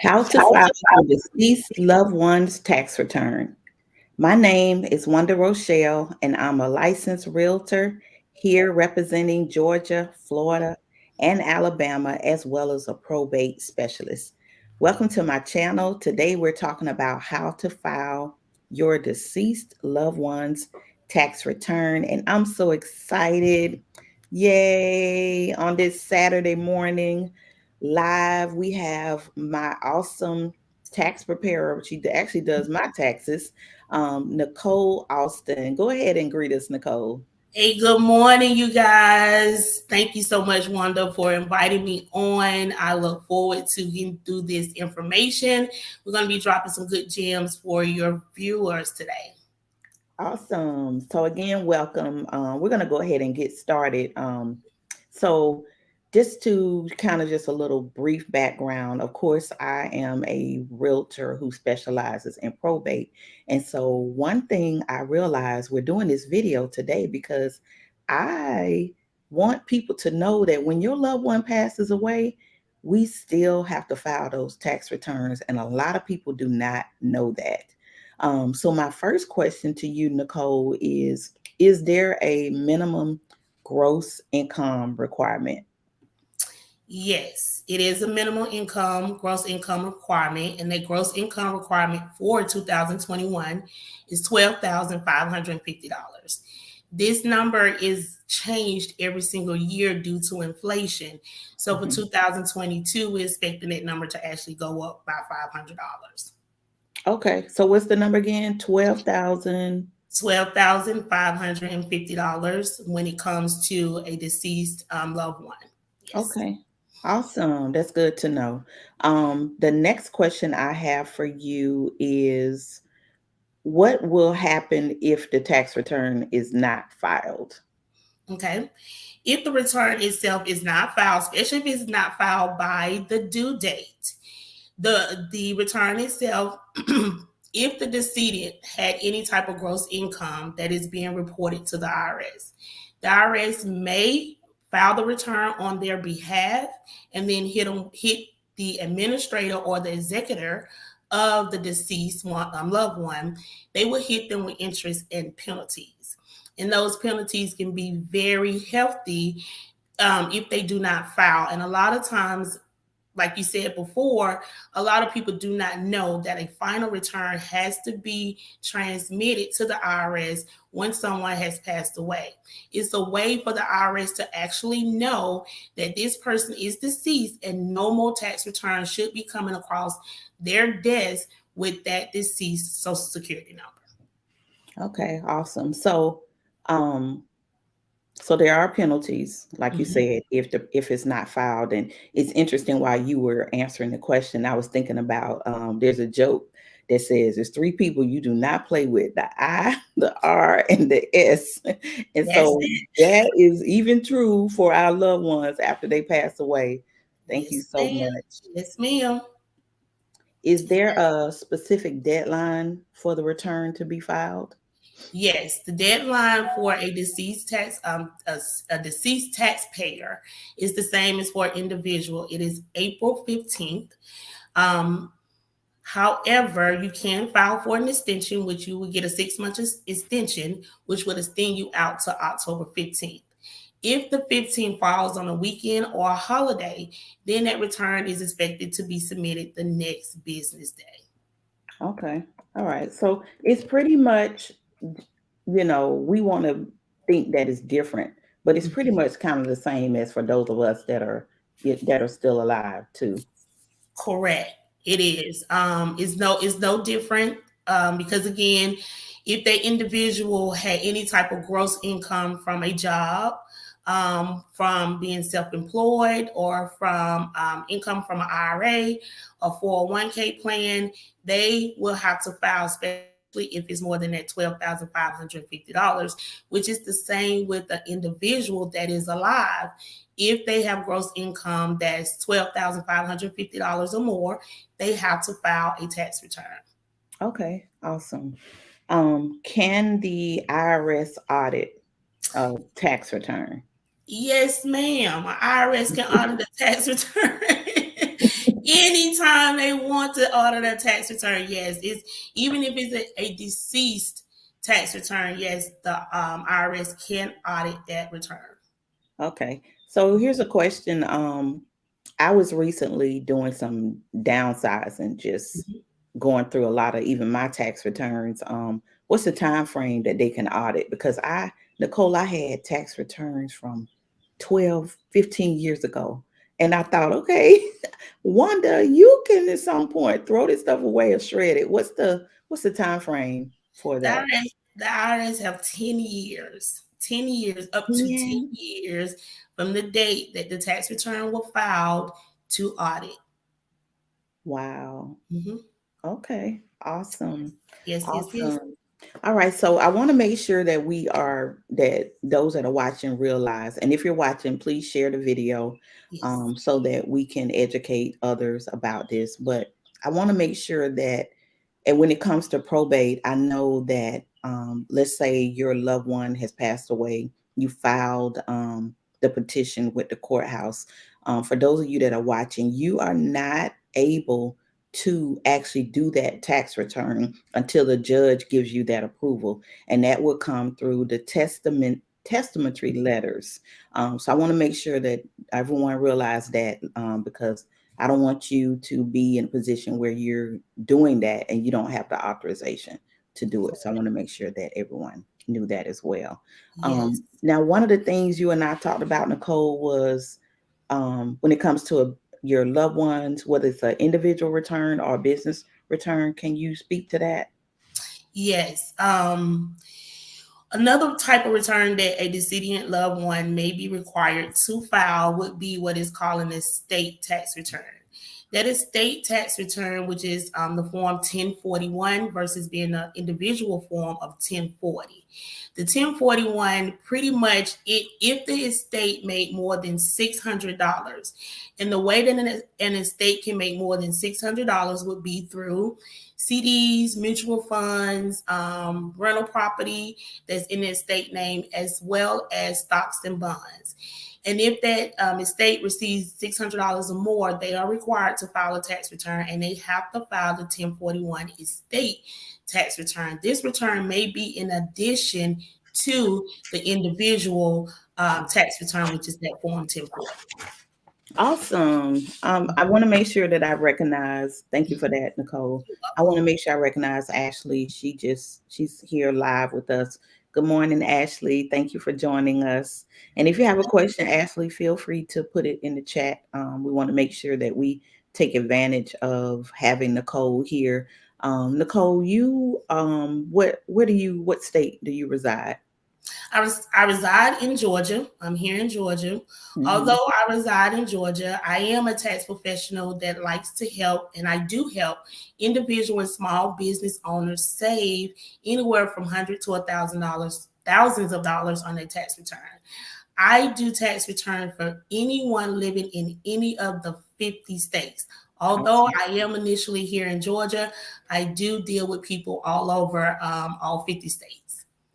How to file your deceased loved one's tax return. My name is Wanda Rochelle, and I'm a licensed realtor here representing Georgia, Florida, and Alabama, as well as a probate specialist. Welcome to my channel. Today, we're talking about how to file your deceased loved one's tax return, and I'm so excited. Yay! On this Saturday morning, live, we have my awesome tax preparer. She actually does my taxes, Nicole Alston. Go ahead and greet us, Nicole. Hey, good morning, you guys. Thank you so much, Wanda, for inviting me on. I look forward to getting through this information. We're going to be dropping some good gems for your viewers today. Awesome. So again, welcome. We're going to go ahead and get started. So just to kind of just a little brief background, of course, I am a realtor who specializes in probate. And so one thing I realized, we're doing this video today because I want people to know that when your loved one passes away, we still have to file those tax returns. And a lot of people do not know that. So my first question to you, Nicole, is there a minimum gross income requirement? Yes, it is a minimum gross income requirement, and the gross income requirement for 2021 is $12,550. This number is changed every single year due to inflation. So for 2022, we're expecting that number to actually go up by $500. Okay, so what's the number again? $12,550 when it comes to a deceased loved one. Yes. Okay, awesome. That's good to know. The next question I have for you is, what will happen if the tax return is not filed? Okay. If the return itself is not filed, especially if it's not filed by the due date, the return itself, if the decedent had any type of gross income that is being reported to the IRS may file the return on their behalf and then hit the administrator or the executor of the deceased loved one. They will hit them with interest and penalties. And those penalties can be very hefty if they do not file. And a lot of times, like you said before, a lot of people do not know that a final return has to be transmitted to the IRS when someone has passed away. It's a way for the IRS to actually know that this person is deceased and no more tax returns should be coming across their desk with that deceased Social Security number. Okay, awesome. So there are penalties, like you said, if it's not filed. And it's interesting, while you were answering the question, I was thinking about there's a joke that says there's three people you do not play with: the I, the R, and the S. And so that is even true for our loved ones after they pass away. Thank you so much. Yes, ma'am. Is there a specific deadline for the return to be filed? Yes, the deadline for a deceased deceased taxpayer is the same as for an individual. It is April 15th. However, you can file for an extension, which you will get a 6-month extension, which would extend you out to October 15th. If the 15th falls on a weekend or a holiday, then that return is expected to be submitted the next business day. Okay. All right. So it's pretty much, we want to think that it's different, but it's pretty much kind of the same as for those of us that are still alive too. Correct. It is. It's no different because, again, if the individual had any type of gross income from a job, from being self-employed, or from income from an IRA or 401k plan, they will have to file, especially if it's more than that $12,550, which is the same with the individual that is alive. If they have gross income that's $12,550 or more, they have to file a tax return. Okay, awesome. Can the IRS audit a tax return? Yes, ma'am. IRS can audit the tax return. Anytime they want to audit a tax return, yes. Even if it's a deceased tax return, yes, the IRS can audit that return. Okay. So here's a question. I was recently doing some downsizing, just Mhm. going through a lot of even my tax returns. What's the time frame that they can audit? Because Nicole, I had tax returns from 12, 15 years ago. And I thought, okay, Wanda, you can at some point throw this stuff away or shred it. What's the time frame for The that? IRS, the IRS have 10 years, 10 years, up to 10 Yeah. years from the date that the tax return was filed to audit. Wow. Mhm. Okay. Awesome. Yes, yes, yes, Awesome. All right. So I want to make sure that those that are watching realize, and if you're watching, please share the video yes. so that we can educate others about this. But I want to make sure that, and when it comes to probate, I know that let's say your loved one has passed away, you filed the petition with the courthouse. For those of you that are watching, you are not able to actually do that tax return until the judge gives you that approval, and that will come through the testamentary letters. So I want to make sure that everyone realize that, because I don't want you to be in a position where you're doing that and you don't have the authorization to do it. So I want to make sure that everyone knew that as well. Yes. Now, one of the things you and I talked about, Nicole, was when it comes to your loved ones, whether it's an individual return or a business return. Can you speak to that? Yes. Another type of return that a decedent loved one may be required to file would be what is called an estate tax return. That estate tax return, which is the form 1041 versus being an individual form of 1040. The 1041 pretty much, if the estate made more than $600, and the way that an estate can make more than $600 would be through CDs, mutual funds, rental property that's in the estate name, as well as stocks and bonds. And if that estate receives $600 or more, they are required to file a tax return, and they have to file the 1041 estate tax return. This return may be in addition to the individual tax return, which is that form 1040. Awesome. I want to make sure that I recognize, thank you for that, Nicole. I want to make sure I recognize Ashley. She's here live with us. Good morning, Ashley. Thank you for joining us. And if you have a question, Ashley, feel free to put it in the chat. We want to make sure that we take advantage of having Nicole here. Nicole, you what state do you reside? I reside in Georgia. I'm here in Georgia. Mhm. Although I reside in Georgia, I am a tax professional that likes to help, and I do help individual and small business owners save anywhere from $100 to $1,000, thousands of dollars on their tax return. I do tax return for anyone living in any of the 50 states. Although Awesome. I am initially here in Georgia, I do deal with people all over all 50 states.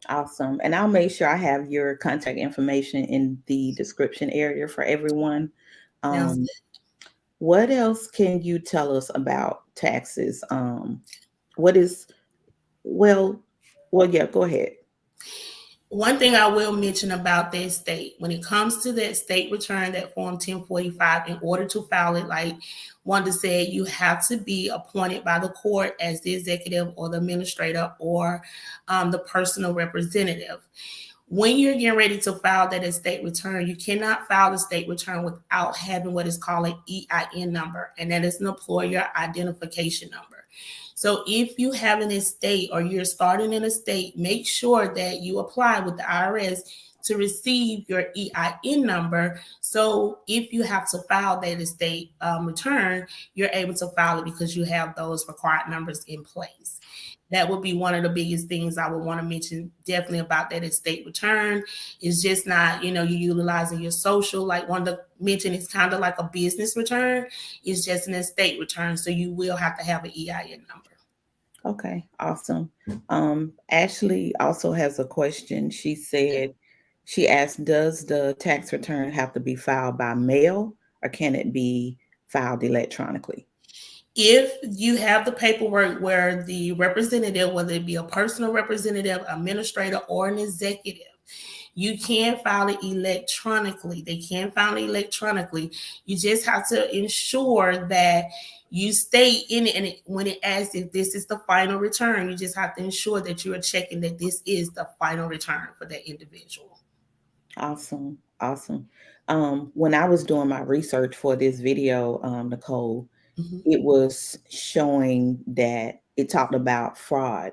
Awesome. And I'll make sure I have your contact information in the description area for everyone. Sounds Um, good. what else can you tell us about taxes? What is, well, yeah, go ahead. One thing I will mention about that state, when it comes to that state return, that form 1045, in order to file it, like Wanda said, you have to be appointed by the court as the executive or the administrator or the personal representative. When you're getting ready to file that estate return, you cannot file the state return without having what is called an EIN number, and that is an employer identification number. So if you have an estate or you're starting an estate, make sure that you apply with the IRS to receive your EIN number. So if you have to file that estate return, you're able to file it because you have those required numbers in place. That would be one of the biggest things I would want to mention definitely about that estate return. It's just not, you utilizing your social, like Wanda mentioned, it's kind of like a business return. It's just an estate return. So you will have to have an EIN number. Okay, awesome. Ashley also has a question. She asked, does the tax return have to be filed by mail or can it be filed electronically? If you have the paperwork where the representative, whether it be a personal representative, administrator, or an executive, you can file it electronically. They can file it electronically. You just have to ensure that you stay in it. And when it asks if this is the final return, you just have to ensure that you are checking that this is the final return for that individual. Awesome. Awesome. When I was doing my research for this video, Nicole, Mm-hmm. it was showing that it talked about fraud.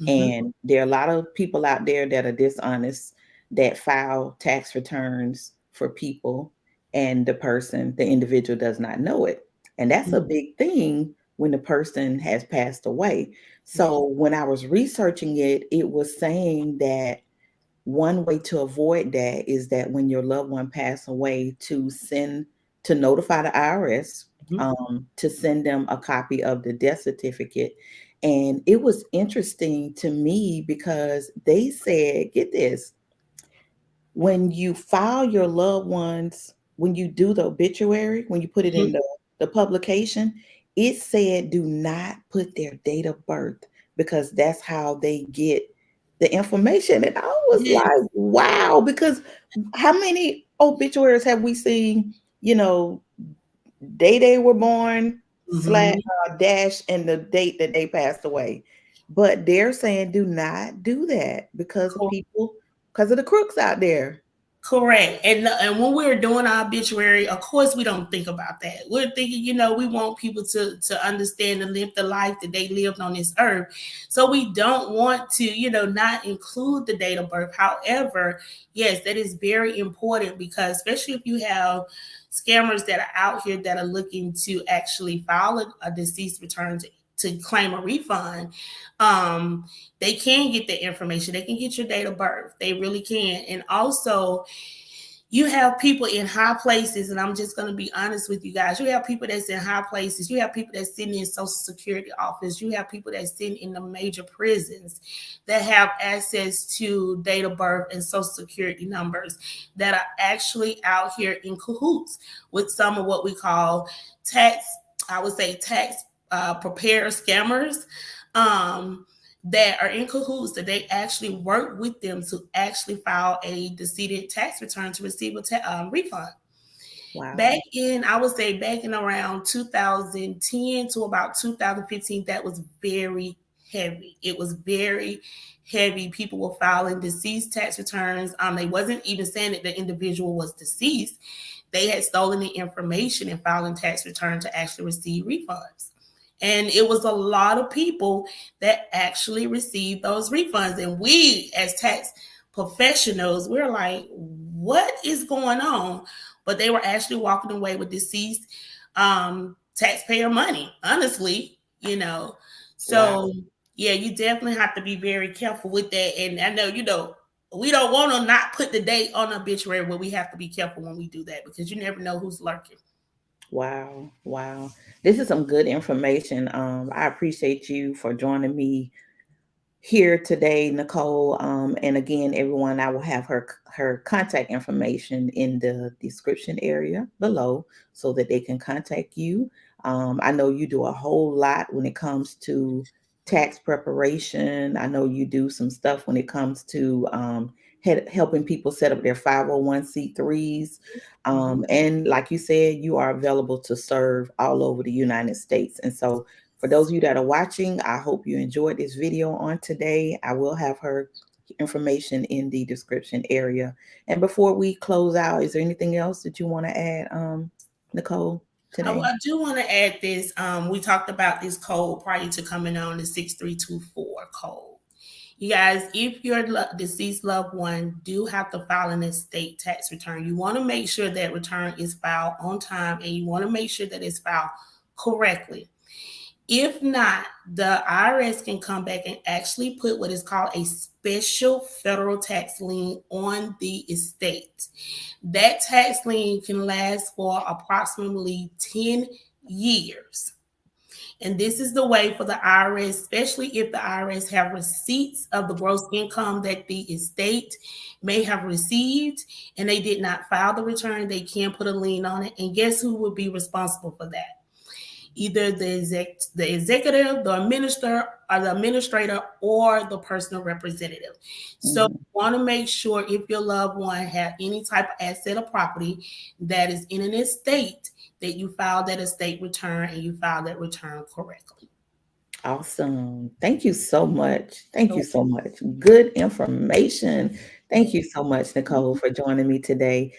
Mm-hmm. And there are a lot of people out there that are dishonest that file tax returns for people, and the individual does not know it. And that's a big thing when the person has passed away. So when I was researching it, it was saying that one way to avoid that is that when your loved one passed away, to notify the IRS, to send them a copy of the death certificate. And it was interesting to me because they said, get this, when you file your loved ones, when you do the obituary, when you put it in the publication, it said do not put their date of birth because that's how they get the information. And I was like, wow, because how many obituaries have we seen, day they were born, slash dash, and the date that they passed away. But they're saying do not do that because of the crooks out there. Correct. And when we're doing our obituary, of course, we don't think about that. We're thinking, we want people to understand and live the life that they lived on this earth. So we don't want to, not include the date of birth. However, yes, that is very important because especially if you have scammers that are out here that are looking to actually file a deceased return to claim a refund, they can get the information. They can get your date of birth. They really can. And also, you have people in high places, and I'm just going to be honest with you guys. You have people that's in high places. You have people that's sitting in Social Security office. You have people that's sitting in the major prisons that have access to date of birth and Social Security numbers that are actually out here in cahoots with some of what we call tax preparer scammers that are in cahoots, that they actually work with them to actually file a decedent tax return to receive a refund. Wow. Back in around 2010 to about 2015, that was very heavy. It was very heavy. People were filing deceased tax returns. They wasn't even saying that the individual was deceased. They had stolen the information and filing tax return to actually receive refunds. And it was a lot of people that actually received those refunds. And we, as tax professionals, we're like, what is going on? But they were actually walking away with deceased taxpayer money, honestly, So, wow. Yeah, you definitely have to be very careful with that. And I know, we don't want to not put the date on the obituary, but we have to be careful when we do that because you never know who's lurking. Wow. Wow. This is some good information. I appreciate you for joining me here today, Nicole. And again, everyone, I will have her contact information in the description area below so that they can contact you. I know you do a whole lot when it comes to tax preparation. I know you do some stuff when it comes to helping people set up their 501c3s. And like you said, you are available to serve all over the United States. And so for those of you that are watching, I hope you enjoyed this video on today. I will have her information in the description area. And before we close out, is there anything else that you want to add, Nicole, today? I do want to add this. We talked about this code prior to coming on, the 6324 code. You guys, if your deceased loved one do have to file an estate tax return, you want to make sure that return is filed on time and you want to make sure that it's filed correctly. If not, the IRS can come back and actually put what is called a special federal tax lien on the estate. That tax lien can last for approximately 10 years. And this is the way for the IRS, especially if the IRS have receipts of the gross income that the estate may have received and they did not file the return, they can put a lien on it. And guess who would be responsible for that? Either the executive, the administrator, or the personal representative. So you want to make sure if your loved one have any type of asset or property that is in an estate, that you file that estate return and you file that return correctly. Awesome. Thank you so much. Thank you so much. Good information. Thank you so much, Nicole, for joining me today.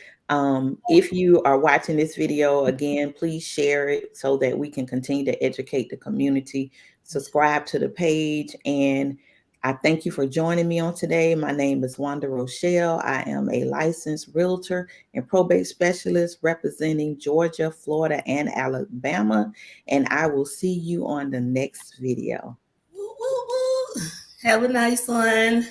If you are watching this video, again, please share it so that we can continue to educate the community. Subscribe to the page, and I thank you for joining me on today. My name is Wanda Rochelle. I am a licensed realtor and probate specialist representing Georgia, Florida, and Alabama. And I will see you on the next video. Have a nice one.